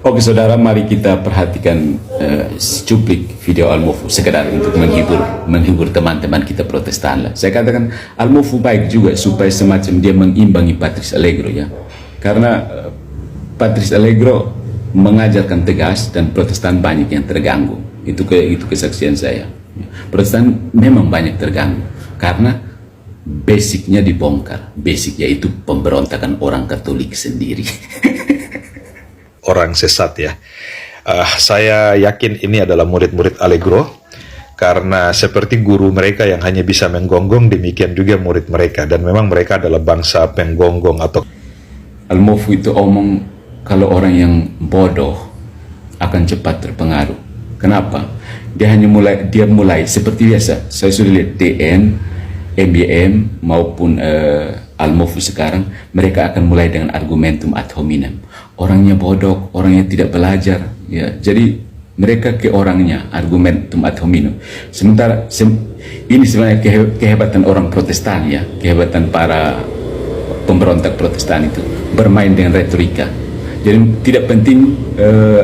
Oke saudara, mari kita perhatikan secuplik video Al-Mufu sekedar untuk menghibur teman-teman kita Protestan lah. Saya katakan Al-Mufu baik juga supaya semacam dia mengimbangi Patrice Allegro ya. Karena Patrice Allegro mengajarkan tegas dan Protestan banyak yang terganggu. Itu kesaksian saya. Protestan memang banyak terganggu karena basicnya dibongkar. Basic yaitu pemberontakan orang Katolik sendiri. Orang sesat ya. Saya yakin ini adalah murid-murid Allegro, karena seperti guru mereka yang hanya bisa menggonggong, demikian juga murid mereka, dan memang mereka adalah bangsa penggonggong atau Al-Mufu itu omong kalau orang yang bodoh akan cepat terpengaruh. Kenapa? Dia mulai seperti biasa. Saya sudah lihat DN, MBM maupun Al-Mufu sekarang, mereka akan mulai dengan argumentum ad hominem. Orangnya bodoh, orangnya tidak belajar, ya. Jadi mereka ke orangnya argumentum ad hominem. Sementara ini sebenarnya kehebatan orang Protestan ya, kehebatan para pemberontak Protestan itu bermain dengan retorika. Jadi tidak penting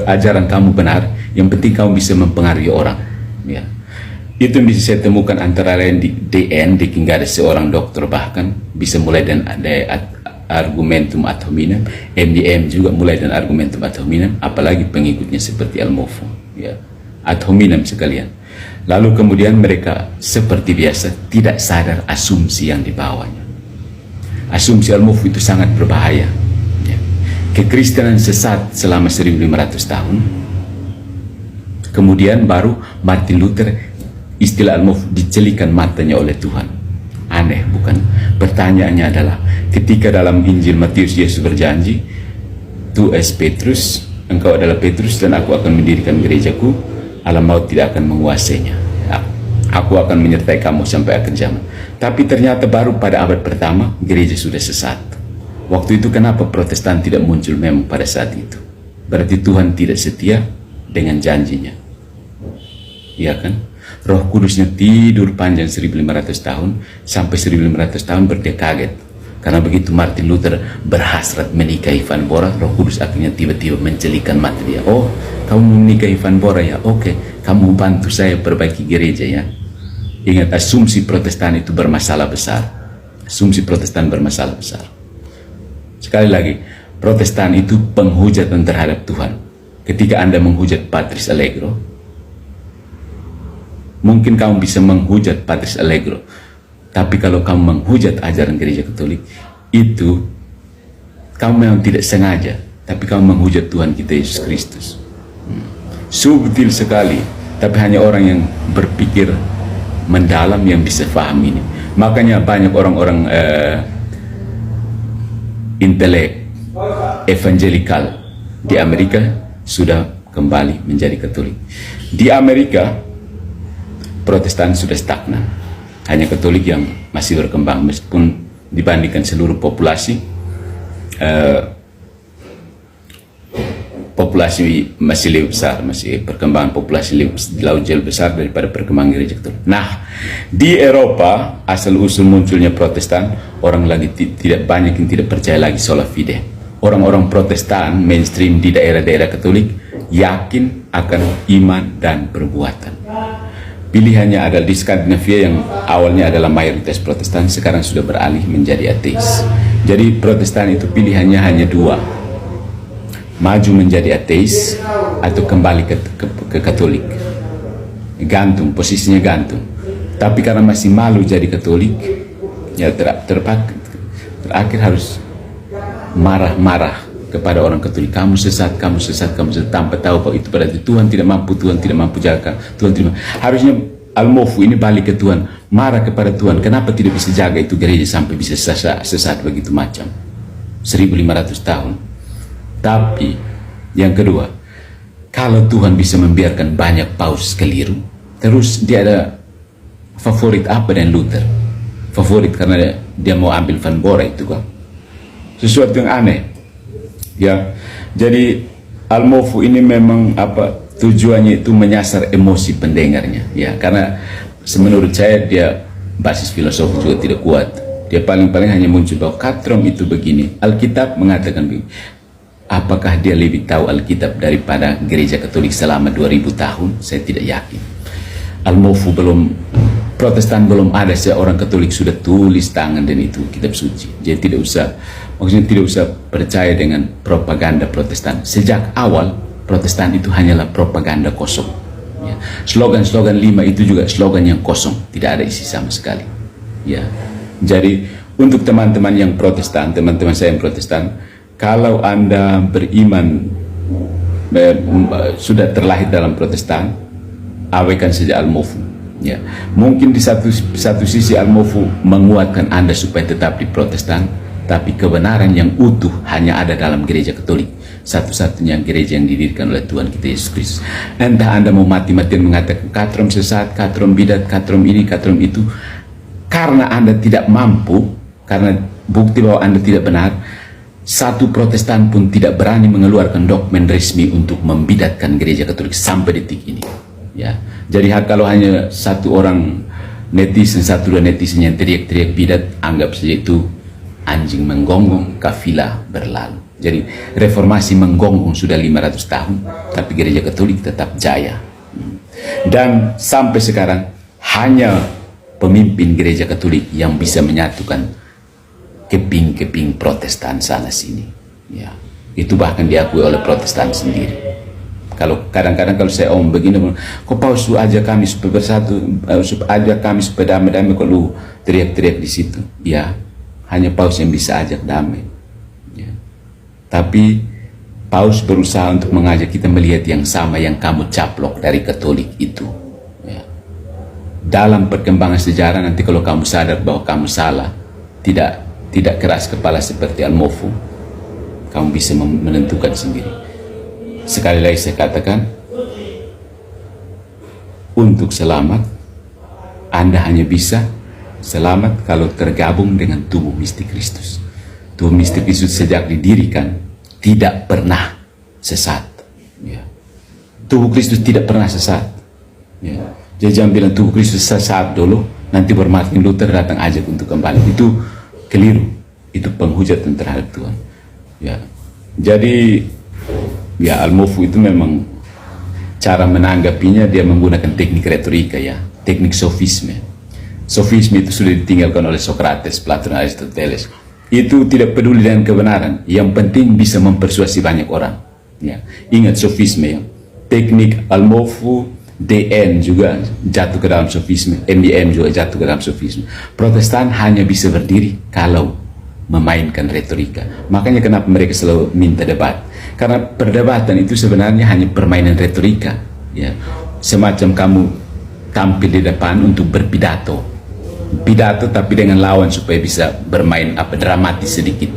ajaran kamu benar, yang penting kamu bisa mempengaruhi orang, ya. Itu yang bisa saya temukan antara lain di DN, di Kinggada seorang dokter bahkan bisa mulai dengan argumentum ad hominem, MDM juga mulai dengan argumentum ad hominem, apalagi pengikutnya seperti Al-Mufu, ya, ad hominem sekalian. Lalu kemudian mereka seperti biasa tidak sadar asumsi yang dibawanya. Asumsi Al-Mufu itu sangat berbahaya, ya. Kekristenan sesat selama 1500 tahun, kemudian baru Martin Luther, istilah Al-Mufu dicelikan matanya oleh Tuhan. Aneh bukan? Pertanyaannya adalah ketika dalam Injil Matius Yesus berjanji, "Tu es Petrus, engkau adalah Petrus dan aku akan mendirikan gerejaku, alam maut tidak akan menguasainya. Aku akan menyertai kamu sampai akhir zaman." Tapi ternyata baru pada abad pertama gereja sudah sesat. Waktu itu kenapa Protestan tidak muncul memang pada saat itu? Berarti Tuhan tidak setia dengan janjinya. Iya kan? Roh Kudusnya tidur panjang 1500 tahun, sampai 1500 tahun berdeka kaget. Karena begitu Martin Luther berhasrat menikahi Van Bora, Roh Kudus akhirnya tiba-tiba mencelikan mata dia. "Oh, kamu menikahi Van Bora ya? Oke, kamu bantu saya perbaiki gereja ya." Ingat, asumsi Protestan itu bermasalah besar. Asumsi Protestan bermasalah besar. Sekali lagi, Protestan itu penghujatan terhadap Tuhan. Ketika Anda menghujat Patrice Allegro, mungkin kamu bisa menghujat Patrice Allegro, tapi kalau kamu menghujat ajaran gereja Katolik, itu kamu memang tidak sengaja, tapi kamu menghujat Tuhan kita Yesus Kristus. Subtil sekali, tapi hanya orang yang berpikir mendalam yang bisa paham ini. Makanya banyak orang-orang intelek evangelikal di Amerika sudah kembali menjadi Katolik. Di Amerika Protestan sudah stagnan, hanya Katolik yang masih berkembang, meskipun dibandingkan seluruh populasi, populasi masih lebih besar, masih perkembangan populasi jauh lebih besar daripada perkembangan gereja Katolik. Nah, di Eropa asal usul munculnya Protestan, orang lagi tidak banyak yang tidak percaya lagi sola fide. Orang-orang Protestan mainstream di daerah-daerah Katolik yakin akan iman dan perbuatan. Pilihannya adalah di Skandinavia yang awalnya adalah mayoritas Protestan, sekarang sudah beralih menjadi ateis. Jadi Protestan itu pilihannya hanya dua, maju menjadi ateis atau kembali ke Katolik. Gantung, posisinya gantung. Tapi karena masih malu jadi Katolik, ya terakhir harus marah-marah kepada orang Katolik. Kamu sesat, kamu sesat, kamu sesat, tanpa tahu bahwa itu berarti Tuhan tidak mampu jaga. Tuhan tidak. Harusnya Al-Mufu ini balik ke Tuhan, marah kepada Tuhan. Kenapa tidak bisa jaga itu gereja sampai bisa sesat begitu macam 1500 tahun. Tapi yang kedua, kalau Tuhan bisa membiarkan banyak paus keliru, terus dia ada favorit apa dan Luther? Favorit karena dia mau ambil Van Bora itu kan sesuatu yang aneh. Ya, jadi Al-Mufu ini memang tujuannya itu menyasar emosi pendengarnya, ya, karena menurut saya dia basis filosofi juga tidak kuat. Dia paling-paling hanya muncul bahwa katrom itu begini, Alkitab mengatakan begini. apakah dia lebih tahu Alkitab daripada gereja Katolik selama 2000 tahun? Saya tidak yakin. Al-Mawfu Protestan belum ada seorang Katolik sudah tulis tangan dan itu kitab suci. Jadi tidak usah percaya dengan propaganda Protestan. Sejak awal Protestan itu hanyalah propaganda kosong. Ya. Slogan-slogan 5 itu juga slogan yang kosong, tidak ada isi sama sekali. Ya. Jadi untuk teman-teman yang Protestan, teman-teman saya yang Protestan, kalau Anda beriman sudah terlahir dalam Protestan, abaikan saja Al-Mawfu. Ya, mungkin di satu sisi Al-Mawfu menguatkan Anda supaya tetap di Protestan, tapi kebenaran yang utuh hanya ada dalam gereja Katolik, satu-satunya gereja yang didirikan oleh Tuhan kita Yesus Kristus. Entah Anda mau mati-matian mengatakan katrom sesat, katrom bidat, katrom ini, katrom itu, karena Anda tidak mampu, karena bukti bahwa Anda tidak benar, satu Protestan pun tidak berani mengeluarkan dokumen resmi untuk membidatkan gereja Katolik sampai detik ini. Ya, jadi kalau hanya satu orang netizen, satu dua netizen yang teriak-teriak bidat, anggap saja itu anjing menggonggong, kafilah berlalu. Jadi reformasi menggonggong sudah 500 tahun, tapi gereja Katolik tetap jaya. Dan sampai sekarang hanya pemimpin gereja Katolik yang bisa menyatukan keping-keping Protestan sana sini. Ya, itu bahkan diakui oleh Protestan sendiri. Kalau kadang-kadang kalau saya begini, kok Paus ajak kami supaya bersatu, ajak kami supaya damai-damai, kok lu teriak-teriak di situ. Ya, hanya Paus yang bisa ajak damai. Ya. Tapi Paus berusaha untuk mengajak kita melihat yang sama yang kamu caplok dari Katolik itu. Ya. Dalam perkembangan sejarah nanti kalau kamu sadar bahwa kamu salah, tidak keras kepala seperti Al-Mawfu, kamu bisa menentukan sendiri. Sekali lagi saya katakan, untuk selamat, Anda hanya bisa selamat kalau tergabung dengan tubuh mistik Kristus. Tubuh mistik Kristus sejak didirikan tidak pernah sesat. Ya. Tubuh Kristus tidak pernah sesat. Ya. Jadi jangan bilang tubuh Kristus sesat dulu, nanti Martin Luther datang ajak untuk kembali. Itu keliru. Itu penghujatan terhadap Tuhan. Ya. Jadi ya, Al-Mawfu itu memang cara menanggapinya, dia menggunakan teknik retorika, ya, teknik sofisme. Sofisme itu sudah ditinggalkan oleh Socrates, Platon, Aristoteles. Itu tidak peduli dengan kebenaran, yang penting bisa mempersuasi banyak orang. Ya, ingat sofisme, ya. Teknik Al-Mawfu, DN juga jatuh ke dalam sofisme, MDM juga jatuh ke dalam sofisme. Protestan hanya bisa berdiri kalau memainkan retorika. Makanya kenapa mereka selalu minta debat. Karena perdebatan itu sebenarnya hanya permainan retorika, ya. Semacam kamu tampil di depan untuk berpidato, tapi dengan lawan supaya bisa bermain dramatis sedikit,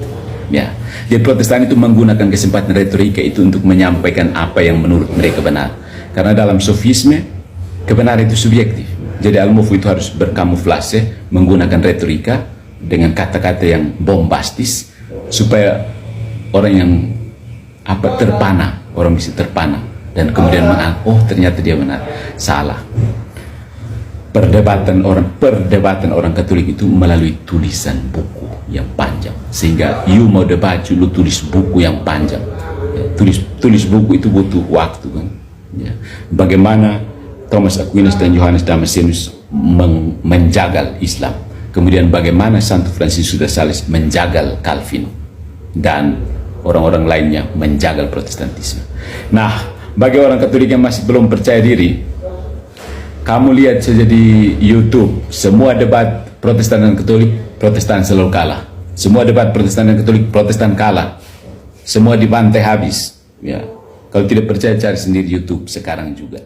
ya. Jadi Protestan itu menggunakan kesempatan retorika itu untuk menyampaikan apa yang menurut mereka benar. Karena dalam sofisme kebenaran itu subjektif. Jadi Al-Mawfu itu harus berkamuflase menggunakan retorika dengan kata-kata yang bombastis supaya orang yang terpana, orang bisa terpana dan kemudian menganggap, oh ternyata dia benar. Salah. Perdebatan orang Katolik itu melalui tulisan buku yang panjang, sehingga you mau debat, lu tulis buku yang panjang. Ya, tulis buku itu butuh waktu, kan. Ya. Bagaimana Thomas Aquinas dan Johannes Damascenus menjagal Islam, kemudian bagaimana Santo Fransiskus de Sales menjagal Calvin, dan orang-orang lainnya menjagal Protestantisme. Nah, bagi orang Katolik yang masih belum percaya diri, kamu lihat saja di YouTube, semua debat Protestan dan Katolik, Protestan selalu kalah. Semua debat Protestan dan Katolik, Protestan kalah. Semua dibantai habis. Ya, kalau tidak percaya cari sendiri YouTube sekarang juga.